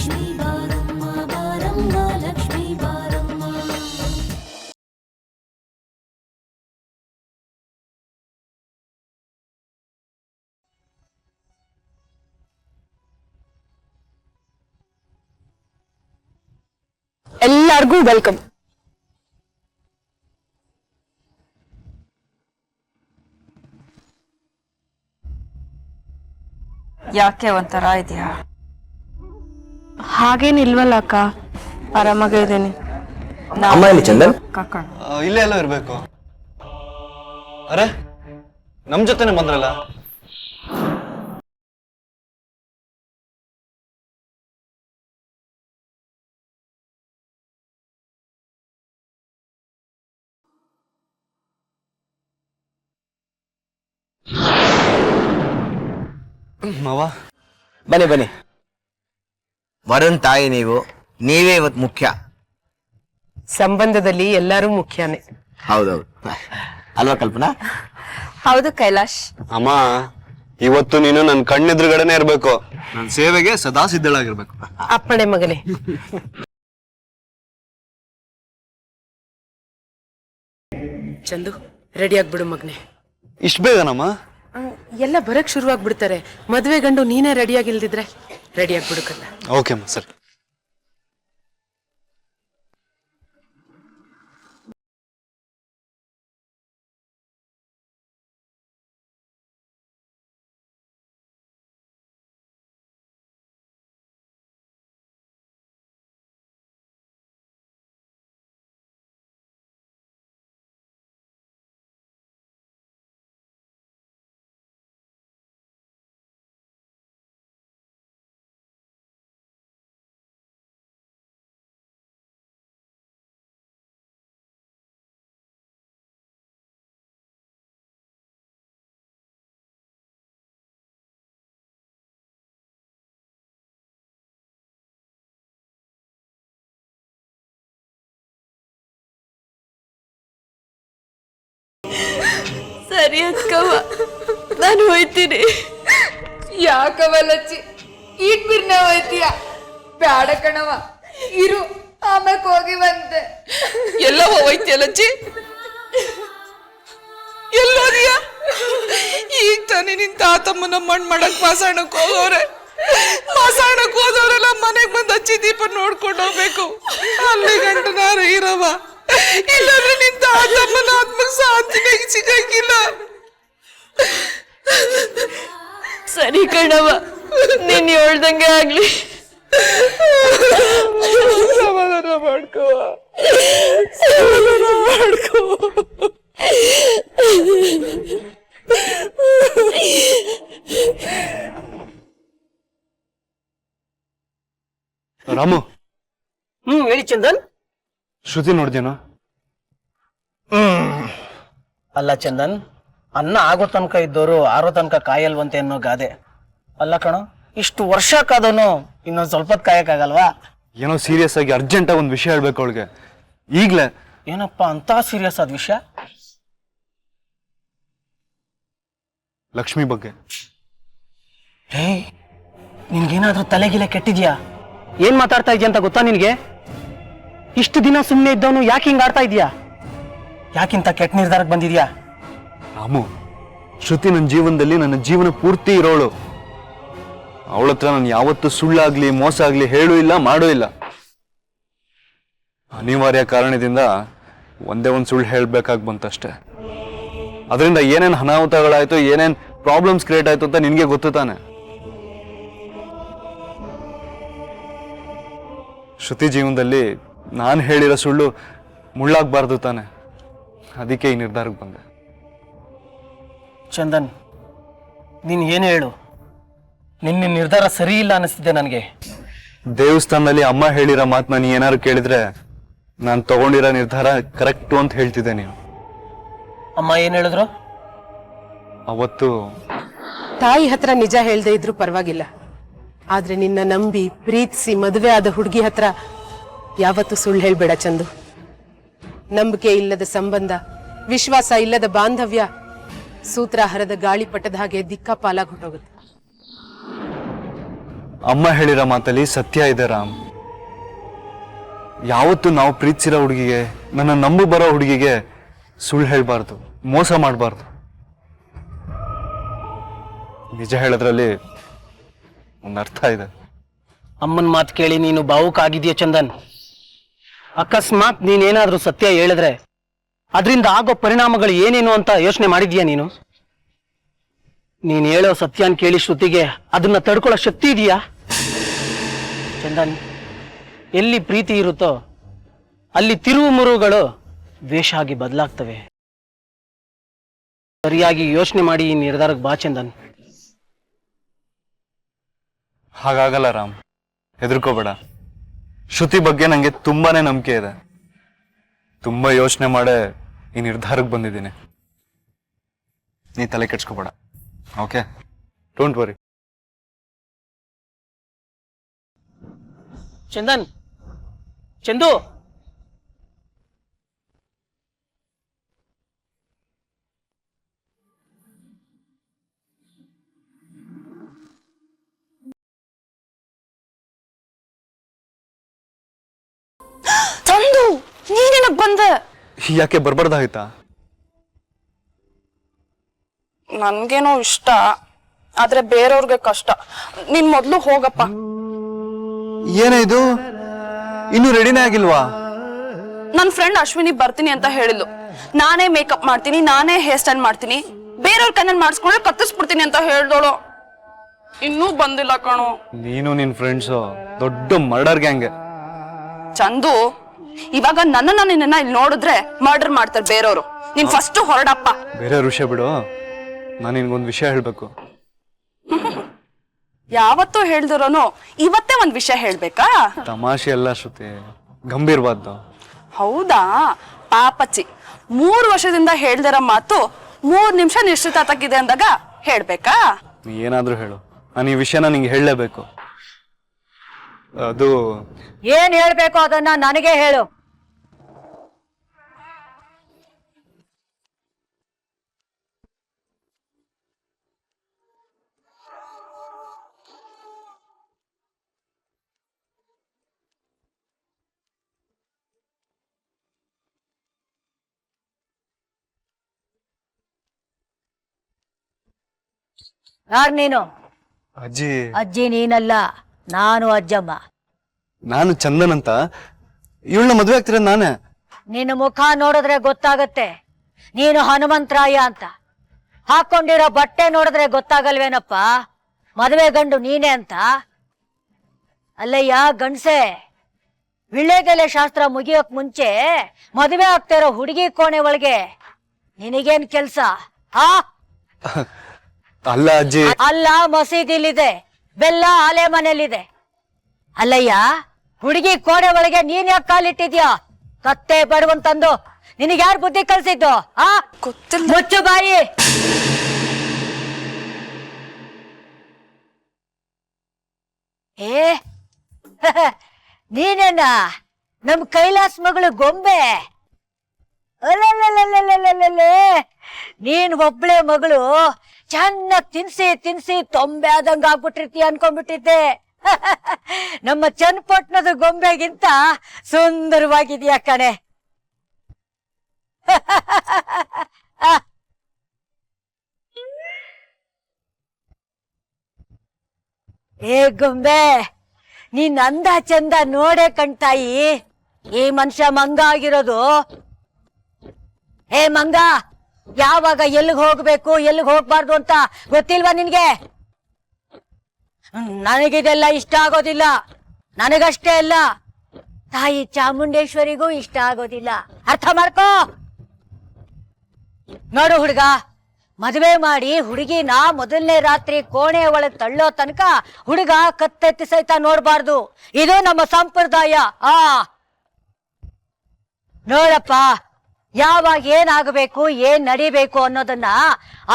ಲಕ್ಷ್ಮೀ ಬಾರಮ್ಮ ಬಾರಮ್ಮ ಲಕ್ಷ್ಮೀ ಬಾರಮ್ಮ. ಎಲ್ಲರಿಗೂ ವೆಲ್ಕಮ್. ಯಾಕೆ ಒಂಥರ ಇದೆಯಾ? ಹಾಗೇನಿಲ್ವಲ್ಲ ಅಕ್ಕ, ಆರಾಮಾಗೇ ಇದ್ದೀನಿ. ಅಮ್ಮ ಎಲ್ಲಿ ಚಂದನ್? ಇಲ್ಲೇ ಎಲ್ಲ ಇರ್ಬೇಕು. ಅರೆ ನಮ್ ಜೊತೆನೆ ಬಂದ್ರಲ್ಲ. ಮಾವ ಬನ್ನಿ ಬನ್ನಿ. ವರುಣ್ ತಾಯಿ ನೀವೇ ಇವತ್ತು ಮುಖ್ಯ. ಸಂಬಂಧದಲ್ಲಿ ಎಲ್ಲರೂ ಮುಖ್ಯನೇ. ಹೌದೌದು ಅಲ್ವಾ ಕಲ್ಪನಾ? ಹೌದು ಕೈಲಾಶ್. ಅಮ್ಮ, ಇವತ್ತು ನೀನು ನನ್ನ ಕಣ್ಣೆದುರುಗಡೆನೆ ಇರ್ಬೇಕು. ನನ್ನ ಸೇವೆಗೆ ಸದಾ ಸಿದ್ಧಳಾಗಿರ್ಬೇಕು. ಅಪ್ಪಣೆ ಮಗನೇ. ಚಂದು, ರೆಡಿ ಆಗ್ಬಿಡು ಮಗನೇ. ಇಷ್ಟ ಬೇಗನಮ್ಮ? ಎಲ್ಲ ಬರಕ್ ಶುರುವಾಗ್ಬಿಡ್ತಾರೆ. ಮದ್ವೆ ಗಂಡು ನೀನೇ ರೆಡಿಯಾಗಿಲ್ದಿದ್ರೆ ರೆಡಿ ಆಗ್ಬಿಡು ಕಲ್ಲ. ಓಕೆ ಅಮ್ಮ, ಸರಿ. ಸರಿ ಅಕ್ಕವ, ನಾನು ಹೋಯ್ತೀನಿ. ಯಾಕವ ಲಚ್ಚಿ ಈಟ್ ಬಿರ್ನ ಹೋಯ್ತೀಯ? ಬ್ಯಾಡ ಕಣವ, ಇರು ಆಮ್ಯಾಕ್ ಹೋಗಿ ಬಂದೆ. ಎಲ್ಲವ ಹೋಯ್ತಿಯ ಲಚ್ಚಿ? ಎಲ್ಲೋದಿಯ? ಈಗ ತಾನೇ ನಿನ್ ತಾತಮ್ಮನ ಮಣ್ಣು ಮಾಡಕ್ ಮಾಸಾಣಕ್ ಹೋಗೋರೆ. ಮಾಸಾಣಕ್ ಹೋದವರೆಲ್ಲ ಮನೆಗ್ ಬಂದ್ ಹಚ್ಚಿ ದೀಪ ನೋಡ್ಕೊಂಡು ಹೋಗ್ಬೇಕು. ಅಲ್ಲಿ ಗಂಟನಾರು ಇರವ, ಇಲ್ಲಾಂದ್ರೆ ನಿನ್ ತಾತಮ್ಮನ ಆತ್ಮಕ್ ಶಾಂತಿನೇ ಸಿಗಂಗಿಲ್ಲ. ಸರಿ ಕಣವ, ನೀನ್ ಹೇಳ್ದಂಗೆ ಆಗ್ಲಿ. ಸಮಾಧಾನ ಮಾಡ್ಕೋ, ಸಮಾಧಾನ ಮಾಡ್ಕೋ. ರಾಮು. ಹೇಳಿ ಚಂದನ್. ಶ್ರುತಿ ನೋಡ್ದೇನೋ? ಅಲ್ಲ ಚಂದನ್, ಅನ್ನ ಆಗೋ ತನಕ ಇದ್ದವರು ಆರೋ ತನಕ ಕಾಯಲ್ವಂತೆ ಅನ್ನೋ ಗಾದೆ ಅಲ್ಲ ಕಣೋ. ಇಷ್ಟು ವರ್ಷ ಕಾದನು ಇನ್ನೊಂದ್ ಸ್ವಲ್ಪ ಕಾಯಕ್ಕಾಗಲ್ವಾ? ಏನೋ ಸೀರಿಯಸ್ ಆಗಿ ಅರ್ಜೆಂಟ್ ಆಗಿ ಒಂದು ವಿಷಯ ಹೇಳ್ಬೇಕು ಅವಳಿಗೆ ಈಗ್ಲೇ. ಏನಪ್ಪ ಅಂತ ಸೀರಿಯಸ್ ಆದ ವಿಷಯ? ಲಕ್ಷ್ಮಿ ಬಗ್ಗೆ. ಹೇ, ನಿನ್ಗೇನಾದ್ರೂ ತಲೆಗಿಲೆ ಕೆಟ್ಟಿದ್ಯಾ? ಏನ್ ಮಾತಾಡ್ತಾ ಇದೀಯ ಅಂತ ಗೊತ್ತಾ ನಿನ್ಗೆ? ಇಷ್ಟು ದಿನ ಸುಮ್ಮನೆ ಇದ್ದವನು ಯಾಕೆ ಹಿಂಗ ಆಡ್ತಾ ಇದೀಯಾ? ಯಾಕಿಂತ ಕೆಟ್ಟ ನಿರ್ಧಾರಕ್ಕೆ ಬಂದಿದ್ಯಾ? ರಾಮು, ಶ್ರುತಿ ನನ್ನ ಜೀವನದಲ್ಲಿ ನನ್ನ ಜೀವನ ಪೂರ್ತಿ ಇರೋಳು. ಅವಳ ಹತ್ರ ನಾನು ಯಾವತ್ತೂ ಸುಳ್ಳಾಗ್ಲಿ ಮೋಸ ಆಗ್ಲಿ ಹೇಳೂ ಇಲ್ಲ, ಮಾಡೂ ಇಲ್ಲ. ಅನಿವಾರ್ಯ ಕಾರಣದಿಂದ ಒಂದೇ ಒಂದು ಸುಳ್ಳು ಹೇಳ್ಬೇಕಾಗಿ ಬಂತಷ್ಟೇ. ಅದರಿಂದ ಏನೇನು ಅನಾಹುತಗಳಾಯ್ತು, ಏನೇನ್ ಪ್ರಾಬ್ಲಮ್ಸ್ ಕ್ರಿಯೇಟ್ ಆಯ್ತು ಅಂತ ನಿನ್ಗೆ ಗೊತ್ತು ತಾನೆ. ಶ್ರುತಿ ಜೀವನದಲ್ಲಿ ನಾನು ಹೇಳಿರೋ ಸುಳ್ಳು ಮುಳ್ಳಾಗಬಾರ್ದು ತಾನೆ. ಅದಕ್ಕೆ ಈ ನಿರ್ಧಾರಕ್ಕೆ ಬಂದೆ. ಚಂದನ್, ನೀನ್ ಏನು ಹೇಳು, ನಿನ್ನ ನಿರ್ಧಾರ ಸರಿ ಇಲ್ಲ ಅನಿಸ್ತಿದೆ ನನಗೆ. ದೇವಸ್ಥಾನದಲ್ಲಿ ಅಮ್ಮ ಹೇಳಿರೋ ಮಾತನ್ನ ನೀ ಏನಾದ್ರು ಕೇಳಿದ್ರೆ ನಾನು ತಗೊಂಡಿರೋ ನಿರ್ಧಾರ ಕರೆಕ್ಟು ಅಂತ ಹೇಳ್ತಿದ್ದೆ. ನೀವು ಅಮ್ಮ ಏನ್ ಹೇಳಿದ್ರು? ಅವತ್ತು ತಾಯಿ ಹತ್ರ ನಿಜ ಹೇಳ್ದೆ ಇದ್ರು ಪರವಾಗಿಲ್ಲ, ಆದ್ರೆ ನಿನ್ನ ನಂಬಿ ಪ್ರೀತಿಸಿ ಮದುವೆ ಆದ ಹುಡುಗಿ ಹತ್ರ ಯಾವತ್ತೂ ಸುಳ್ಳು ಹೇಳ್ಬೇಡ ಚಂದು. ನಂಬಿಕೆ ಇಲ್ಲದ ಸಂಬಂಧ, ವಿಶ್ವಾಸ ಇಲ್ಲದ ಬಾಂಧವ್ಯ ಸೂತ್ರಾಹಾರದ ಗಾಳಿಪಟದ ಹಾಗೆ ದಿಕ್ಕಾಪಾಲಾಗಿ ಹೊಟ್ಟೋಗುತ್ತೆ. ಅಮ್ಮ ಹೇಳಿರೋ ಮಾತಲ್ಲಿ ಸತ್ಯ ಇದೆ ರಾಮ್. ಯಾವತ್ತು ನಾವು ಪ್ರೀತಿಸಿರೋ ಹುಡುಗಿಗೆ, ನನ್ನ ನಂಬು ಬರೋ ಹುಡುಗಿಗೆ ಸುಳ್ಳು ಹೇಳ್ಬಾರ್ದು, ಮೋಸ ಮಾಡಬಾರ್ದು. ನಿಜ ಹೇಳೋದ್ರಲ್ಲಿ ಒಂದು ಅರ್ಥ ಇದೆ. ಅಮ್ಮನ ಮಾತು ಕೇಳಿ ನೀನು ಭಾವುಕ ಆಗಿದೆಯಾ ಚಂದನ್? ಅಕಸ್ಮಾತ್ ನೀನೇನಾದ್ರೂ ಸತ್ಯ ಹೇಳಿದ್ರೆ ಅದರಿಂದ ಆಗೋ ಪರಿಣಾಮಗಳು ಏನೇನು ಅಂತ ಯೋಚನೆ ಮಾಡಿದ್ಯಾ ನೀನು? ನೀನ್ ಹೇಳೋ ಸತ್ಯನ್ ಕೇಳಿ ಶ್ರುತಿಗೆ ಅದನ್ನ ತಡ್ಕೊಳ್ಳೋ ಶಕ್ತಿ ಇದೆಯಾ? ಚಂದನ್, ಎಲ್ಲಿ ಪ್ರೀತಿ ಇರುತ್ತೋ ಅಲ್ಲಿ ತಿರುವು ಮುರುಗಳು ದ್ವೇಷ ಆಗಿ ಬದಲಾಗ್ತವೆ. ಸರಿಯಾಗಿ ಯೋಚನೆ ಮಾಡಿ ಈ ನಿರ್ಧಾರಕ್ಕೆ ಬಾ ಚಂದನ್. ಹಾಗಾಗಲ್ಲ ರಾಮ್, ಹೆದರ್ಕೋಬೇಡ. ಶ್ರುತಿ ಬಗ್ಗೆ ನಂಗೆ ತುಂಬಾನೇ ನಂಬಿಕೆ ಇದೆ. ತುಂಬಾ ಯೋಚನೆ ಮಾಡೇ ಈ ನಿರ್ಧಾರಕ್ಕೆ ಬಂದಿದ್ದೀನಿ. ನೀ ತಲೆ ಕೆಡ್ಸ್ಕೋಬೇಡ. Okay, don't worry. Chandan, Chandu, Chandu, ನೀನೇನಕ್ ಬಂದೆ? ಯಾಕೆ ಬರ್ಬಾರ್ದಾಯ್ತಾ? ನನ್ಗೇನೋ ಇಷ್ಟ, ಆದ್ರೆ ಬೇರೆಯವ್ರಿಗೆ ಕಷ್ಟ. ನೀನ್ ಮೊದ್ಲು ಹೋಗಪ್ಪ. ಏನೇ ಇದು, ಇನ್ನು ರೆಡಿನೇ ಆಗಿಲ್ವಾ? ನನ್ ಫ್ರೆಂಡ್ ಅಶ್ವಿನಿ ಬರ್ತೀನಿ ಅಂತ ಹೇಳಿದ್ಲು. ನಾನೇ ಮೇಕಪ್ ಮಾಡ್ತೀನಿ, ನಾನೇ ಹೇರ್ ಸ್ಟೈಲ್ ಮಾಡ್ತೀನಿ, ಬೇರೆಯವ್ರ ಕಣ್ಣನ್ ಮಾಡಿಸ್ಕೊಂಡ್ರೆ ಕತ್ತಿಸ್ಬಿಡ್ತೀನಿ ಅಂತ ಹೇಳ್ದೋಳು. ಇನ್ನೂ ಬಂದಿಲ್ಲ ಕಣೋ. ನೀನು ನಿನ್ ಫ್ರೆಂಡ್ಸು ದೊಡ್ಡ ಮರ್ಡರ್ ಗ್ಯಾಂಗ್. ಚಂದು, ಇವಾಗ ನಿನ್ನ ಇಲ್ಲಿ ನೋಡಿದ್ರೆ ಮರ್ಡರ್ ಮಾಡ್ತಾರೆ ಬೇರೆಯವರು. ನೀನ್ ಫಸ್ಟ್ ಹೊರಡಪ್ಪ. ಬೇರೆ ವಿಷಯ ಬಿಡು, ನಾನು ನಿನ್ಗೊಂದು ವಿಷಯ ಹೇಳ್ಬೇಕು. ಯಾವತ್ತೂ ಹೇಳ್ದಿರೋನು ಇವತ್ತೇ ಒಂದ್ ವಿಷಯ ಹೇಳ್ಬೇಕಾ? ತಮಾಷೆ ಎಲ್ಲ ಶ್ರುತಿ, ಗಂಭೀರವಾದ್ದು. ಹೌದಾ? ಪಾಪಚ್ಚಿ, 3 ವರ್ಷದಿಂದ ಹೇಳ್ದಿರೋ ಮಾತು 3 ನಿಮಿಷ ನಿಶ್ಚಿತಾರ್ಥಕ್ಕಿದೆ ಅಂದಾಗ ಹೇಳ್ಬೇಕಾ? ನೀ ಏನಾದ್ರೂ ಹೇಳು, ನಾನು ಈ ವಿಷಯನ ನಿಂಗೆ ಹೇಳಲೇಬೇಕು. ಅದು ಏನ್ ಹೇಳ್ಬೇಕು ಅದನ್ನ ನನಗೆ ಹೇಳು. ಯಾರ್ ನೀನು? ಅಜ್ಜಿ, ಅಜ್ಜಿ ನೀನಲ್ಲ, ನಾನು ಅಜ್ಜಮ್ಮ. ನಾನು ಚಂದನ್ ಅಂತ. ಇವಳನ್ನ ಮದುವೆ ಆಗ್ತಿರೋದು ನಾನೇ. ನಿನ್ನ ಮುಖ ನೋಡಿದ್ರೆ ಗೊತ್ತಾಗತ್ತೆ ನೀನು ಹನುಮಂತರಾಯ ಅಂತ. ಹಾಕೊಂಡಿರೋ ಬಟ್ಟೆ ನೋಡಿದ್ರೆ ಗೊತ್ತಾಗಲ್ವೇನಪ್ಪ ಮದುವೆ ಗಂಡು ನೀನೇ ಅಂತ? ಅಲ್ಲಯ್ಯ ಗಂಡ್ಸೆ, ವಿಳ್ಳೆದೆಲೆ ಶಾಸ್ತ್ರ ಮುಗಿಯೋಕ್ ಮುಂಚೆ ಮದುವೆ ಆಗ್ತಾ ಇರೋ ಹುಡುಗಿ ಕೋಣೆ ಒಳಗೆ ನಿನಗೇನ್ ಕೆಲ್ಸ? ಅಲ್ಲ ಅಜ್ಜಿ. ಅಲ್ಲ, ಮಸೀದಿಲಿದೆ, ಬೆಲ್ಲ ಆಲೆ ಮನೇಲಿದೆ. ಅಲ್ಲಯ್ಯ, ಹುಡುಗಿ ಕೋಣೆ ಒಳಗೆ ನೀನ್ ಯಾಕೆ ಕಾಲಿಟ್ಟಿದ್ಯಾ? ಕತ್ತೆ ಬಡವಂತಂದು ನಿನಗೆ ಯಾರು ಬುದ್ಧಿ ಕಲ್ಸಿದ್ದು? ಗೊತ್ತಿಲ್ಲ. ಮುಚ್ಚು ಬಾಯಿ. ಏ ನೀನೇನ ನಮ್ ಕೈಲಾಸ್ ಮಗಳು ಗೊಂಬೆ? ಅಲ್ಲೇ ನೀನ್ ಒಬ್ಳೆ ಮಗಳು, ಚೆನ್ನಾಗ್ ತಿನ್ಸಿ ತಿನ್ಸಿ ತೊಂಬೆ ಆದಂಗ ಆಗ್ಬಿಟ್ಟಿರ್ತೀಯ ಅನ್ಕೊಂಡ್ಬಿಟ್ಟಿದ್ದೆ. ನಮ್ಮ ಚನ್ನಪಟ್ಟಣದ ಗೊಂಬೆಗಿಂತ ಸುಂದರವಾಗಿದ್ಯಾ ಕಣೆ. ಏ ಗೊಂಬೆ, ನೀನ್ ಅಂದ ಚಂದ ನೋಡೇ ಕಣ್ತಾಯಿ. ಈ ಮನುಷ್ಯ ಮಂಗ ಆಗಿರೋದು. ಏ ಮಂಗ, ಯಾವಾಗ ಎಲ್ಲಿಗೆ ಹೋಗ್ಬೇಕು ಎಲ್ಲಿಗೆ ಹೋಗ್ಬಾರ್ದು ಅಂತ ಗೊತ್ತಿಲ್ವಾ ನಿನ್ಗೆ? ನನಗಿದೆಲ್ಲ ಇಷ್ಟ ಆಗೋದಿಲ್ಲ. ನನಗಷ್ಟೇ ಅಲ್ಲ, ತಾಯಿ ಚಾಮುಂಡೇಶ್ವರಿಗೂ ಇಷ್ಟ ಆಗೋದಿಲ್ಲ. ಅರ್ಥ ಮಾಡ್ಕೋ. ನೋಡು ಹುಡುಗ, ಮದುವೆ ಮಾಡಿ ಹುಡುಗಿನ ಮೊದಲನೇ ರಾತ್ರಿ ಕೋಣೆ ಒಳಗೆ ತಳ್ಳೋ ತನಕ ಹುಡುಗ ಕತ್ತೆತ್ತಿ ಸಹಿತ ನೋಡ್ಬಾರ್ದು. ಇದು ನಮ್ಮ ಸಂಪ್ರದಾಯ. ನೋಡಪ್ಪ, ಯಾವಾಗ ಏನಾಗಬೇಕು ಏನ್ ನಡಿಬೇಕು ಅನ್ನೋದನ್ನ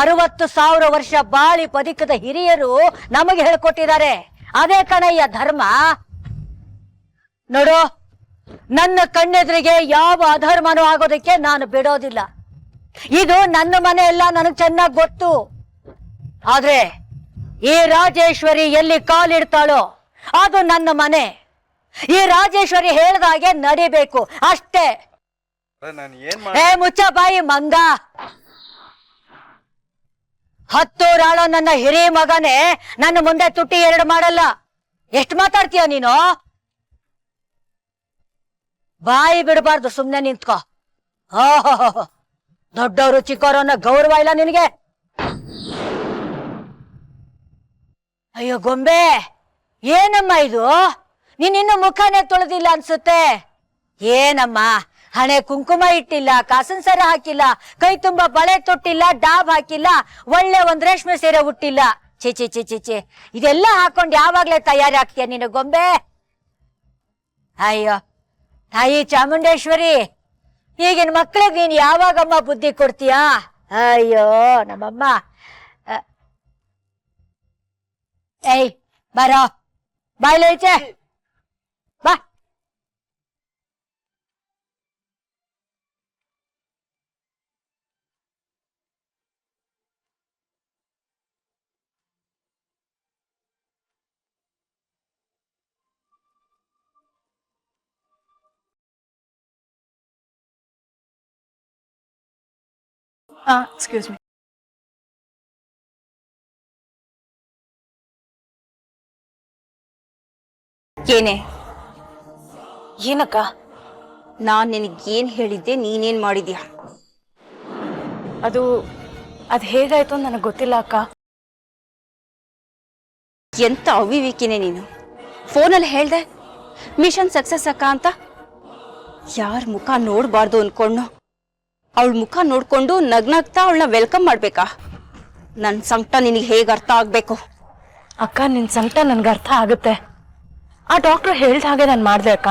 60,000 ವರ್ಷ ಬಾಳಿ ಬದುಕದ ಹಿರಿಯರು ನಮಗೆ ಹೇಳ್ಕೊಟ್ಟಿದ್ದಾರೆ. ಅದೇ ಕಣಯ್ಯ ಧರ್ಮ. ನೋಡು, ನನ್ನ ಕಣ್ಣೆದುರಿಗೆ ಯಾವ ಅಧರ್ಮನೂ ಆಗೋದಕ್ಕೆ ನಾನು ಬಿಡೋದಿಲ್ಲ. ಇದು ನನ್ನ ಮನೆ ಎಲ್ಲ ನನಗೆ ಚೆನ್ನಾಗಿ ಗೊತ್ತು. ಆದ್ರೆ ಈ ರಾಜೇಶ್ವರಿ ಎಲ್ಲಿ ಕಾಲಿಡ್ತಾಳೋ ಅದು ನನ್ನ ಮನೆ. ಈ ರಾಜೇಶ್ವರಿ ಹೇಳ್ದಾಗೆ ನಡಿಬೇಕು ಅಷ್ಟೇ. ನಾನು ಏನ್ ಏ ಮುಚ್ಚ ಬಾಯಿ ಮಂಗ. 10 ರಾಳೋ ನನ್ನ ಹಿರಿ ಮಗನೇ ನನ್ನ ಮುಂದೆ ತುಟಿ 2 ಮಾಡಲ್ಲ. ಎಷ್ಟು ಮಾತಾಡ್ತೀಯ ನೀನು? ಬಾಯಿ ಬಿಡಬಾರ್ದು, ಸುಮ್ನೆ ನಿಂತ್ಕೋ. ಓಹೋ, ದೊಡ್ಡವರು ಚಿಕ್ಕವರು ಅನ್ನೋ ಗೌರವ ಇಲ್ಲ ನಿನಗೆ? ಅಯ್ಯೋ ಗೊಂಬೆ, ಏನಮ್ಮ ಇದು? ನೀನಿನ್ನು ಮುಖನೇ ತೊಳೆದಿಲ್ಲ ಅನ್ಸುತ್ತೆ. ಏನಮ್ಮ, ಹಣೆ ಕುಂಕುಮ ಇಟ್ಟಿಲ್ಲ, ಕಾಸನ್ ಸರ ಹಾಕಿಲ್ಲ, ಕೈ ತುಂಬಾ ಬಳೆ ತೊಟ್ಟಿಲ್ಲ, ಡಾಬ್ ಹಾಕಿಲ್ಲ, ಒಳ್ಳೆ ಒಂದ್ ರೇಷ್ಮೆ ಸೀರೆ ಉಟ್ಟಿಲ್ಲ. ಚಿ ಚಿ ಚಿ ಚಿ ಚಿ, ಇದೆಲ್ಲ ಹಾಕೊಂಡು ಯಾವಾಗ್ಲೇ ತಯಾರಿ ಆಗ್ತೀಯ ನೀನು ಗೊಂಬೆ? ಅಯ್ಯೋ ತಾಯಿ ಚಾಮುಂಡೇಶ್ವರಿ, ಈಗಿನ ಮಕ್ಳಿಗೆ ನೀನ್ ಯಾವಾಗಮ್ಮ ಬುದ್ಧಿ ಕೊಡ್ತೀಯಾ? ಅಯ್ಯೋ ನಮ್ಮಮ್ಮ. ಏಯ್ ಬರೋ, ಬಾಯ್ಲೆ ಈಚೆ ಬಾ. Excuse me. ಏನೇ? ಏನಕ್ಕ? ನಾನ್ ನಿನಗೇನ್ ಹೇಳಿದ್ದೆ, ನೀನೇನ್ ಮಾಡಿದ್ಯಾ? ಅದು ಹೇಗಾಯ್ತು ಅಂತ ನನಗೆ ಗೊತ್ತಿಲ್ಲ ಅಕ್ಕ. ಎಂತ ಅವಿವೇಕಿನೇ ನೀನು. ಫೋನಲ್ಲಿ ಹೇಳ್ದೆ ಮಿಷನ್ ಸಕ್ಸಸ್ ಅಕ್ಕ ಅಂತ. ಯಾರ ಮುಖ ನೋಡಬಾರ್ದು ಅನ್ಕೊಂಡು ಅವಳ ಮುಖ ನೋಡ್ಕೊಂಡು ನಗ್ನಾಗ್ತಾ ಅವಳನ್ನ ವೆಲ್ಕಮ್ ಮಾಡ್ಬೇಕಾ? ನನ್ನ ಸಂಕಟ ನಿನಗೆ ಹೇಗೆ ಅರ್ಥ ಆಗ್ಬೇಕು? ಅಕ್ಕ, ನಿನ್ ಸಂಕಟ ನನ್ಗೆ ಅರ್ಥ ಆಗುತ್ತೆ. ಆ ಡಾಕ್ಟರ್ ಹೇಳ್ದ ಹಾಗೆ ನಾನು ಮಾಡ್ದೆ ಅಕ್ಕ.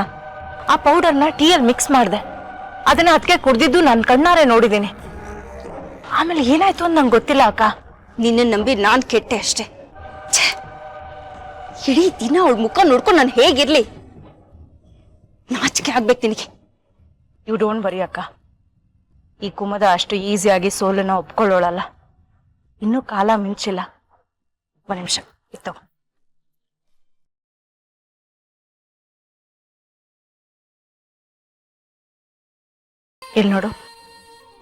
ಆ ಪೌಡರ್ನ ಟೀಯಲ್ಲಿ ಮಿಕ್ಸ್ ಮಾಡಿದೆ. ಅದನ್ನ ಅದಕ್ಕೆ ಕುಡ್ದಿದ್ದು ನಾನು ಕಣ್ಣಾರೆ ನೋಡಿದ್ದೀನಿ. ಆಮೇಲೆ ಏನಾಯ್ತು ಅಂತ ನಂಗೆ ಗೊತ್ತಿಲ್ಲ ಅಕ್ಕ. ನಿನ್ನ ನಂಬಿ ನಾನು ಕೆಟ್ಟೆ ಅಷ್ಟೇ. ಇಡೀ ದಿನ ಅವಳ ಮುಖ ನೋಡ್ಕೊಂಡು ನಾನು ಹೇಗಿರ್ಲಿ? ನಾಚಿಕೆ ಆಗ್ಬೇಕು ನಿನಗೆ. ಯು ಡೋಂಟ್ ವರಿ ಅಕ್ಕ. ಈ ಕುಮದ ಅಷ್ಟು ಈಸಿಯಾಗಿ ಸೋಲನ್ನ ಒಪ್ಕೊಳ್ಳೋಳಲ್ಲ. ಇನ್ನೂ ಕಾಲ ಮಿಂಚಿಲ್ಲ. ಒಂದು ನಿಮಿಷ ಇತ್ತು. ಇಲ್ಲಿ ನೋಡು,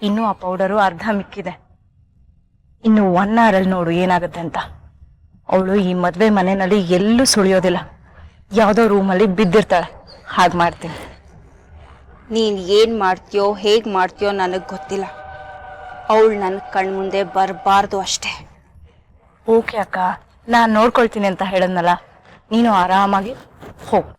ಇನ್ನೂ ಆ ಪೌಡರು ಅರ್ಧ ಮಿಕ್ಕಿದೆ. ಇನ್ನು 1 hour ಅಲ್ಲಿ ನೋಡು ಏನಾಗುತ್ತೆ ಅಂತ. ಅವಳು ಈ ಮದ್ವೆ ಮನೆಯಲ್ಲಿ ಎಲ್ಲೂ ಸುಳಿಯೋದಿಲ್ಲ. ಯಾವುದೋ ರೂಮಲ್ಲಿ ಬಿದ್ದಿರ್ತಾಳೆ. ಹಾಗೆ ಮಾಡ್ತೀನಿ. ನೀನ್ ಏನ್ ಮಾಡ್ತೀಯೋ ಹೇಗ್ ಮಾಡ್ತೀಯೋ ನನಗ್ ಗೊತ್ತಿಲ್ಲ. ಅವಳು ನನ್ನ ಕಣ್ಮುಂದೆ ಬರಬಾರ್ದು ಅಷ್ಟೇ. ಓಕೆ ಅಕ್ಕ, ನಾನು ನೋಡ್ಕೊಳ್ತೀನಿ ಅಂತ ಹೇಳಿದ್ನಲ್ಲ, ನೀನು ಆರಾಮಾಗಿ ಹೋಗು.